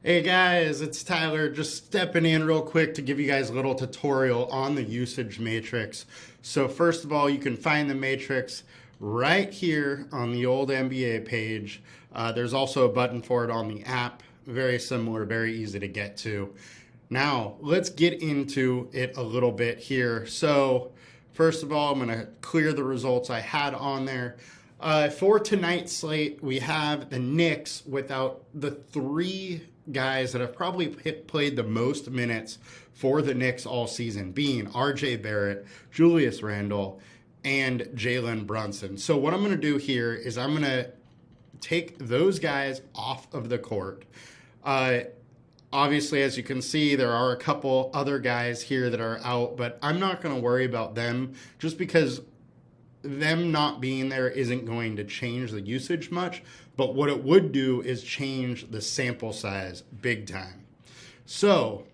Hey guys, it's Tyler, just stepping in real quick to give you guys a little tutorial on the usage matrix. So first of all, you can find the matrix right here on the old NBA page. There's also a button for it on the app. Very similar, very easy to get to. Now, let's get into it a little bit here. So first of all, I'm going to clear the results I had on there. For tonight's slate, we have the Knicks without the three guys that have probably played the most minutes for the Knicks all season, being R.J. Barrett, Julius Randle, and Jalen Brunson. So what I'm going to do here is I'm going to take those guys off of the court. Obviously, as you can see, there are a couple other guys here that are out, but I'm not going to worry about them just because them not being there isn't going to change the usage much, but what it would do is change the sample size big time. So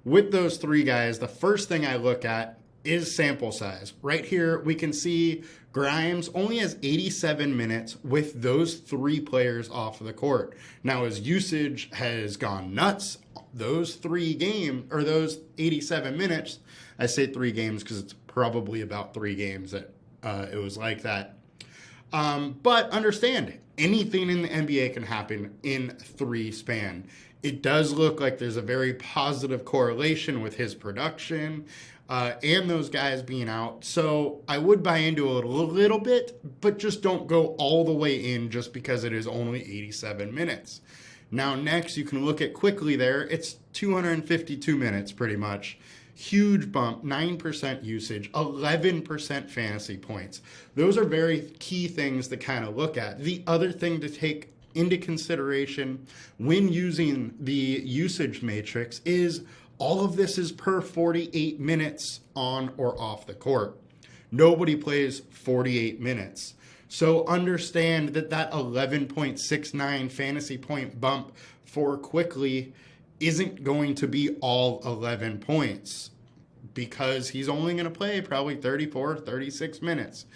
with those three guys, the first thing I look at is sample size. Right here, we can see Grimes only has 87 minutes with those three players off of the court. Now his usage has gone nuts. Those 87 minutes, I say 3 games because it's probably about 3 games that it was like that. But understand, anything in the NBA can happen in 3 span. It does look like there's a very positive correlation with his production and those guys being out. So I would buy into it a little bit, but just don't go all the way in just because it is only 87 minutes. Now next, you can look at quickly there. It's 252 minutes pretty much. Huge bump, 9% usage, 11% fantasy points. Those are very key things to kind of look at. The other thing to take into consideration when using the usage matrix is all of this is per 48 minutes on or off the court. Nobody plays 48 minutes. So understand that 11.69 fantasy point bump for quickly isn't going to be all 11 points because he's only going to play probably 34, 36 minutes.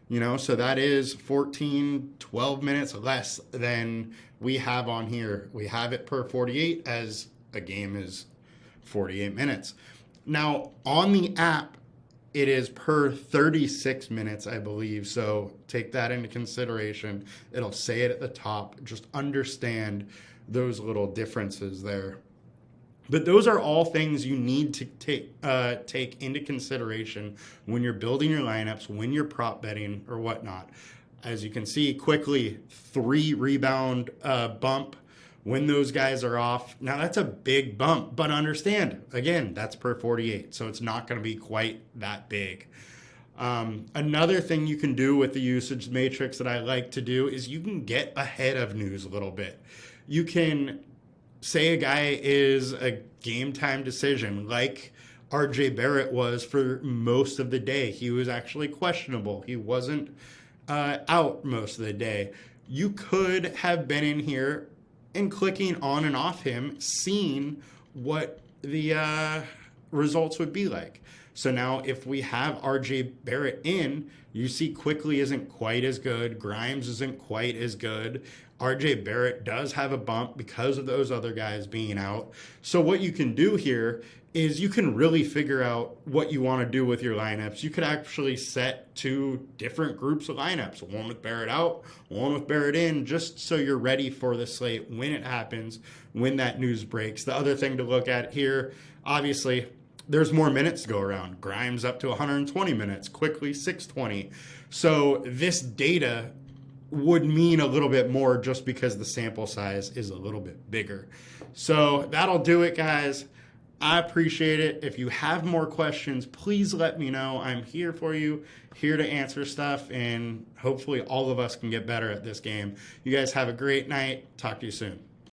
So that is 14, 12 minutes less than we have on here. We have it per 48 as a game is 48 minutes. Now, on the app, it is per 36 minutes, I believe. So take that into consideration. It'll say it at the top. Just understand those little differences there. But those are all things you need to take into consideration when you're building your lineups, when you're prop betting or whatnot. As you can see, quickly 3 rebound bump when those guys are off. Now that's a big bump, but understand, again, that's per 48, so it's not going to be quite that big. Another thing you can do with the usage matrix that I like to do is you can get ahead of news a little bit. You can say a guy is a game time decision like RJ Barrett was for most of the day. He was actually questionable. He wasn't out most of the day. You could have been in here and clicking on and off him, seeing what the results would be like. So now if we have RJ Barrett in, you see quickly isn't quite as good. Grimes isn't quite as good. RJ Barrett does have a bump because of those other guys being out. So what you can do here is you can really figure out what you want to do with your lineups. You could actually set 2 different groups of lineups, one with Barrett out, one with Barrett in, just so you're ready for the slate when it happens, when that news breaks. The other thing to look at here, obviously, there's more minutes to go around. Grimes up to 120 minutes, quickly 620. So this data would mean a little bit more just because the sample size is a little bit bigger. So that'll do it, guys. I appreciate it. If you have more questions, please let me know. I'm here for you, here to answer stuff, and hopefully all of us can get better at this game. You guys have a great night. Talk to you soon.